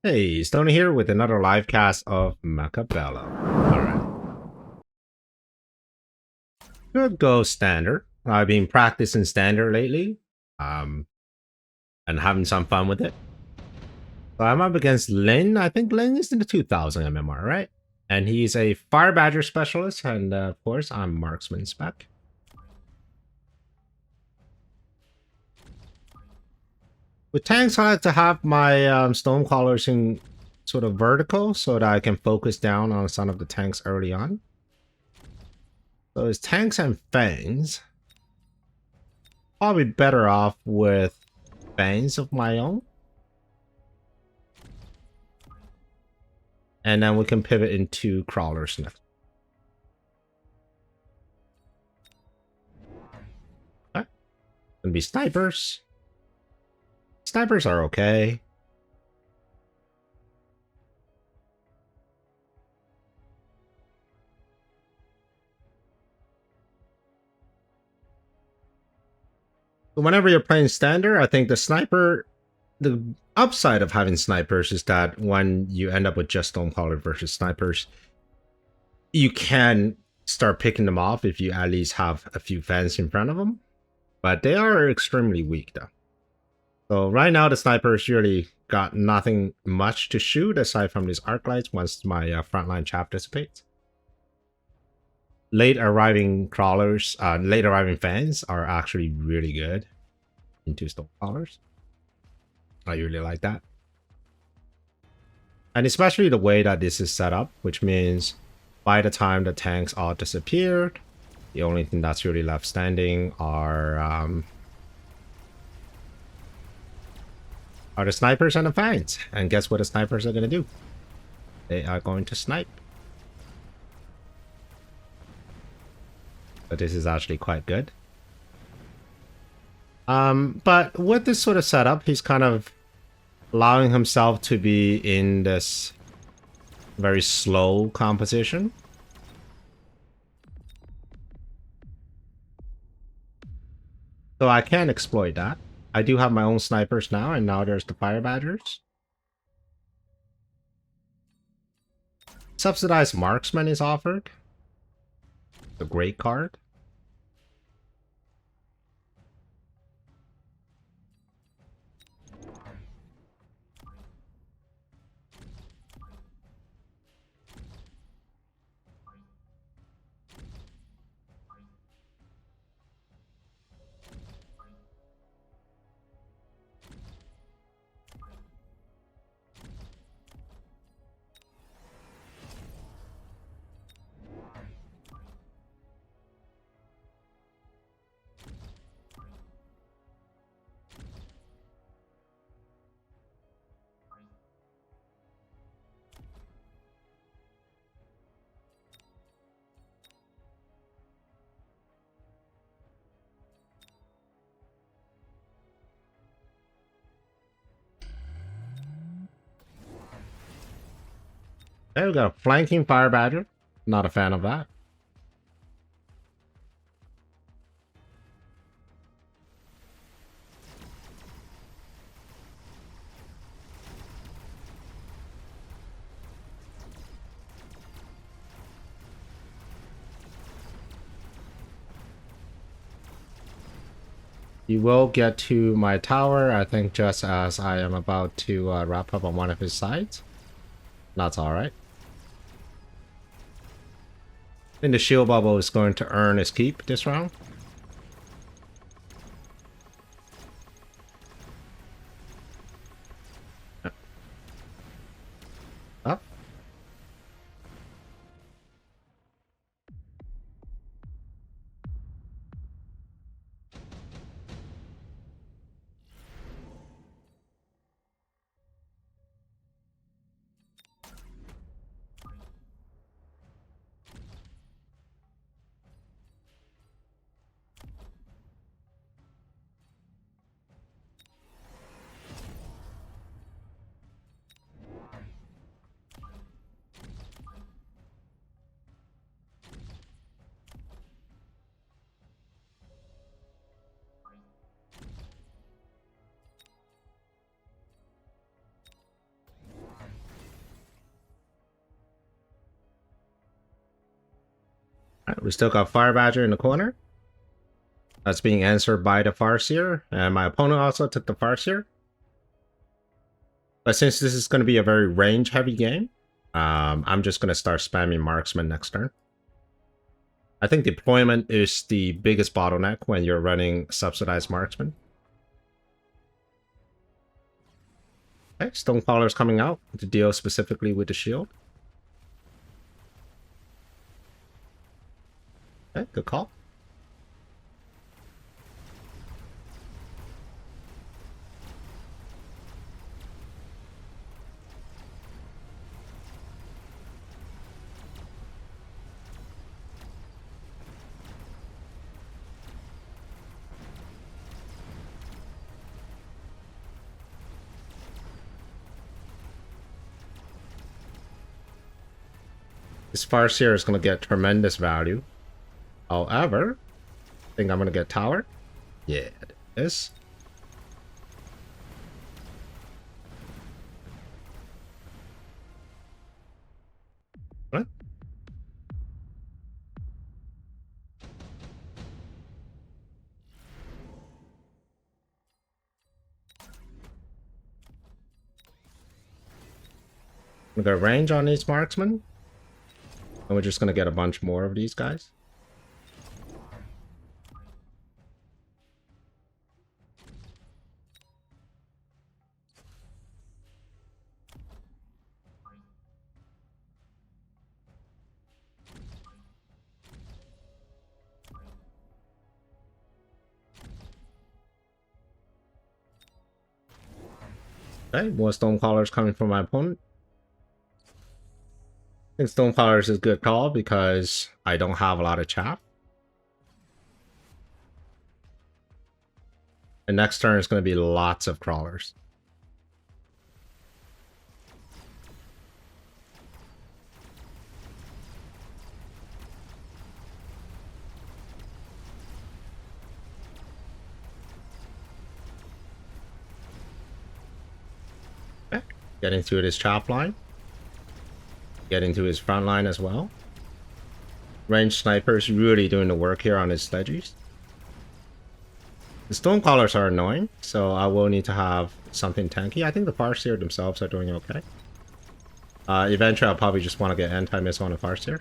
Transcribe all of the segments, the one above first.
Hey, Stoney here with another live cast of Mechabellum. Alright. Could go standard. I've been practicing standard lately. Um and having some fun with it. So I'm up against Lin. I think Lin is in the 2000 MMR, right? And he's a Fire Badger specialist, and of course I'm marksman spec. With tanks, I like to have my stone crawlers in sort of vertical so that I can focus down on some of the tanks early on. So it's tanks and fangs. Probably better off with fangs of my own. And then we can pivot into crawlers next. Okay. Gonna be snipers. Snipers are okay. So whenever you're playing standard, I think the upside of having snipers is that when you end up with just Stonecrawler versus snipers, you can start picking them off if you at least have a few fans in front of them. But they are extremely weak though. So right now the snipers really got nothing much to shoot aside from these arc lights once my frontline chaff dissipates. Late arriving crawlers, late arriving fans are actually really good into stone crawlers. I really like that. And especially the way that this is set up, which means by the time the tanks all disappeared, the only thing that's really left standing are the snipers and the fans. And guess what the snipers are going to do? They are going to snipe. But this is actually quite good. But with this sort of setup, he's kind of allowing himself to be in this very slow composition. So I can exploit that. I do have my own snipers now, and now there's the Fire Badgers. Subsidized Marksman is offered. A great card. There we go. Flanking Fire Badger. Not a fan of that. He will get to my tower, I think, just as I am about to wrap up on one of his sides. That's alright. I think the shield bubble is going to earn his keep this round. Up. Alright, we still got Fire Badger in the corner. That's being answered by the Farseer, and my opponent also took the Farseer. But since this is going to be a very range-heavy game, I'm just going to start spamming Marksman next turn. I think deployment is the biggest bottleneck when you're running subsidized Marksman. Okay, Stonecrawler's coming out to deal specifically with the shield. Okay, good call. This Farseer is going to get tremendous value. However, I think I'm going to get Tower. Yeah, it is. What? We got range on these marksmen. And we're just going to get a bunch more of these guys. Okay, more Stonecrawlers coming from my opponent. I think Stonecrawlers is a good call because I don't have a lot of chaff. And next turn is going to be lots of crawlers. Okay, getting through this chop line. Getting to his front line as well. Ranged snipers really doing the work here on his sledgies. The Stonecrawlers are annoying, so I will need to have something tanky. I think the Farseer themselves are doing okay. Eventually, I'll probably just want to get anti-missile on a Farseer.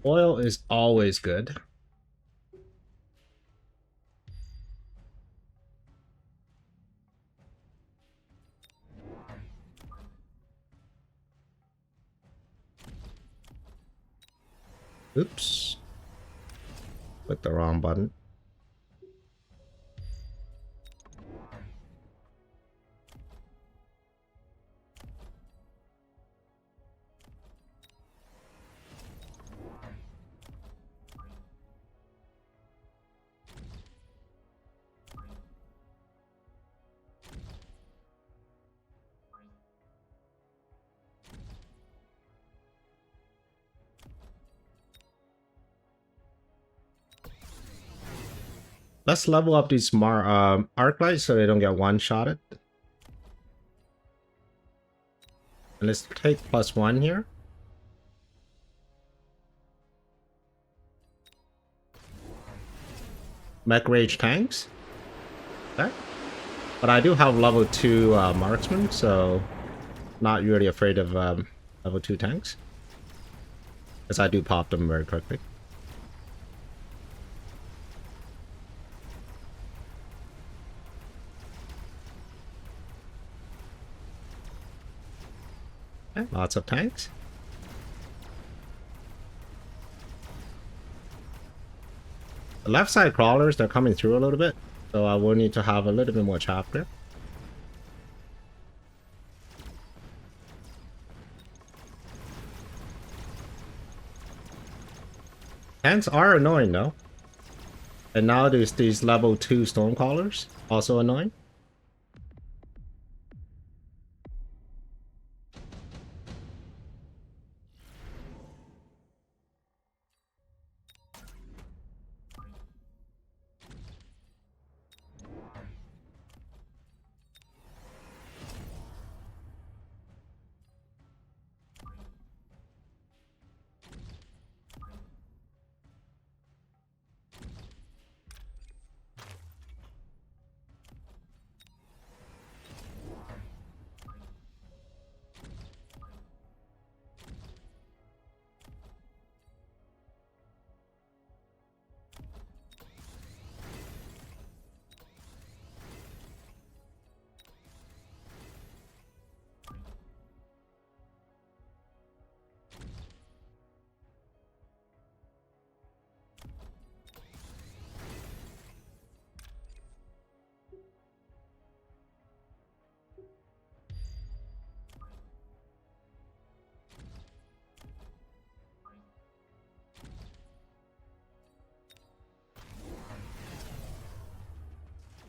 Oil is always good. Oops. Clicked the wrong button. Let's level up these arc lights so they don't get one-shotted. And let's take +1 here. Mech Rage tanks. Okay. But I do have level 2 marksmen, so not really afraid of level 2 tanks. Because I do pop them very quickly. Okay, lots of tanks. The left side crawlers, they're coming through a little bit, so I will need to have a little bit more chapter. Tanks are annoying though. And now there's these level 2 Stormcallers, also annoying.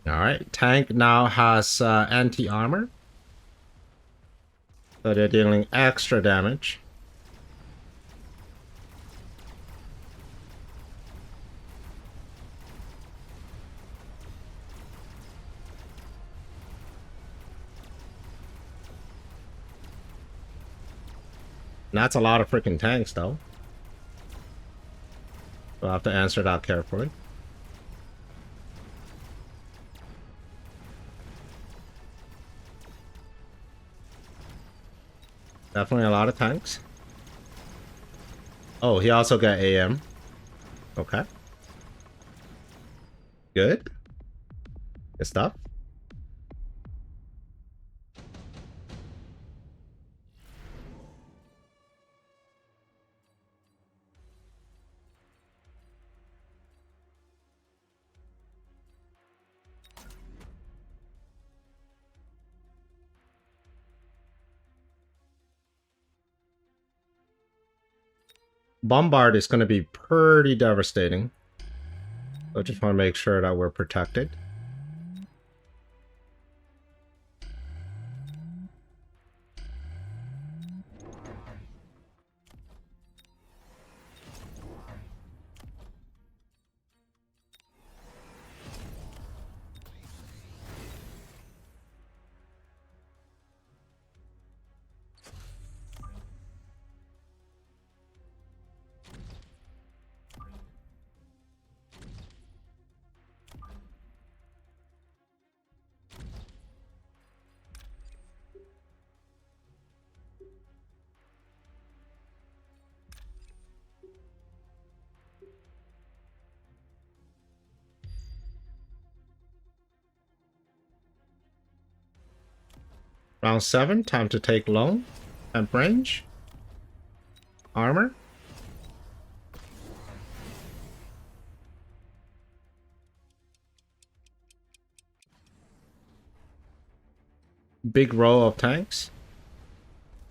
Alright, tank now has anti-armor. So they're dealing extra damage. And that's a lot of freaking tanks, though. So I have to answer that carefully. Definitely a lot of tanks. Oh, he also got AM. Okay. Good. Good stuff. Bombard is going to be pretty devastating. So I just want to make sure that we're protected. Round 7, time to take lone. Temp range. Armor. Big row of tanks.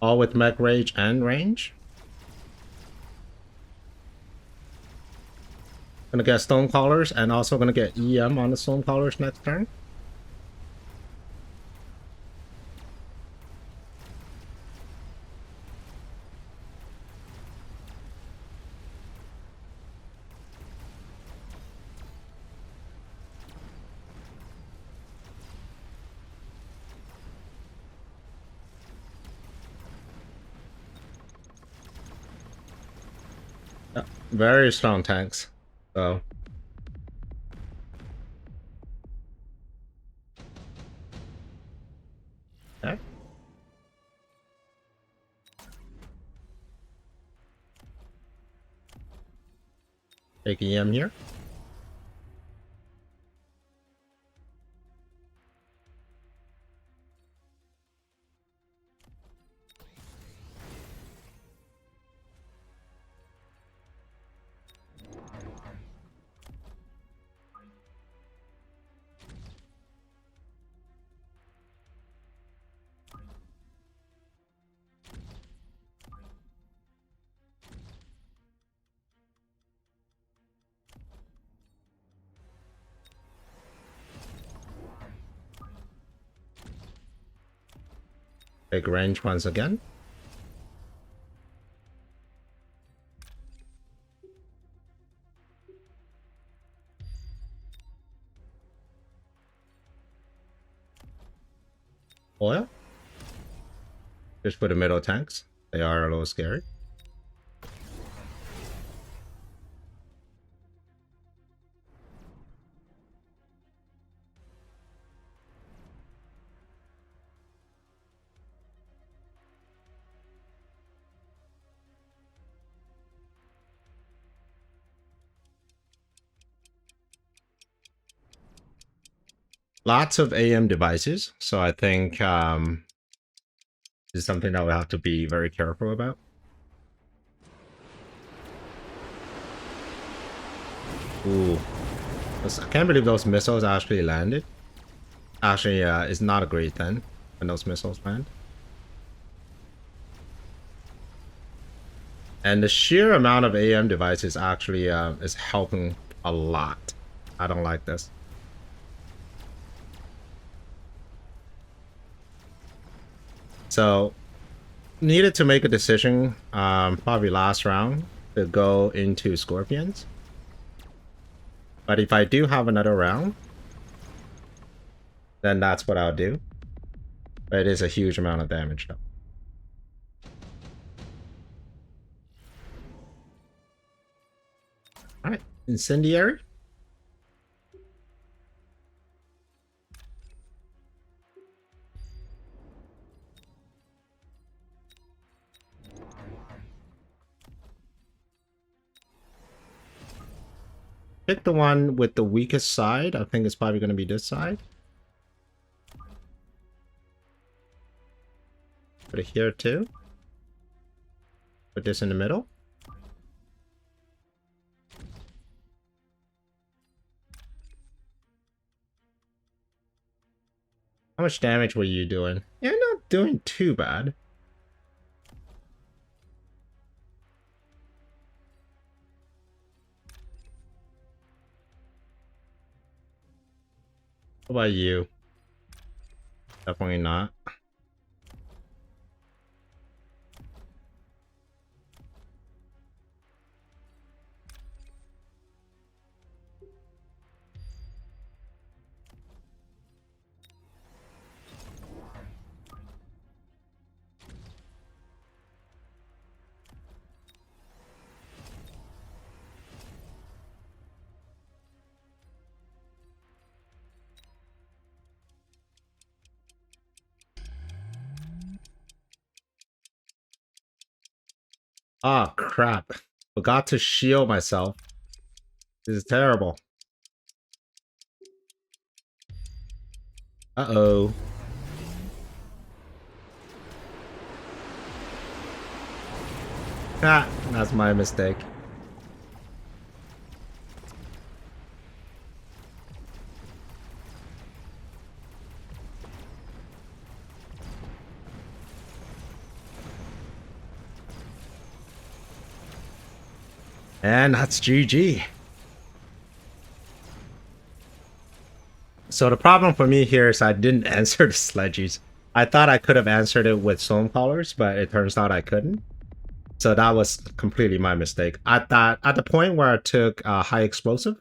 All with mech rage and range. Gonna get Stonecallers and also gonna get EM on the Stonecallers next turn. Very strong tanks. So okay. Take EM here. Big range once again. Oil. Just for the middle tanks. They are a little scary. Lots of AM devices, so I think this is something that we have to be very careful about. Ooh. I can't believe those missiles actually landed. Actually, it's not a great thing when those missiles land. And the sheer amount of AM devices actually is helping a lot. I don't like this. So needed to make a decision, probably last round, to go into Scorpions. But if I do have another round, then that's what I'll do. But it is a huge amount of damage though. Alright, Incendiary. Pick the one with the weakest side. I think it's probably going to be this side. Put it here too. Put this in the middle. How much damage were you doing? You're not doing too bad. What about you? Definitely not. Oh, crap. Forgot to shield myself. This is terrible. Uh-oh. Ah, that's my mistake. And that's GG. So the problem for me here is I didn't answer the sledgies. I thought I could have answered it with Stonecrawlers, but it turns out I couldn't. So that was completely my mistake. At the point where I took high explosive,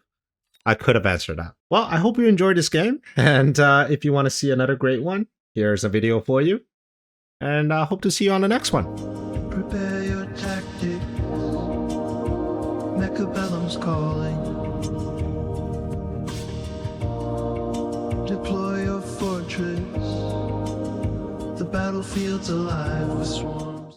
I could have answered that. Well, I hope you enjoyed this game. And if you want to see another great one, here's a video for you. And I hope to see you on the next one. Prepare your tactics. Mechabellum's calling. Deploy your fortress. The battlefield's alive with swarms.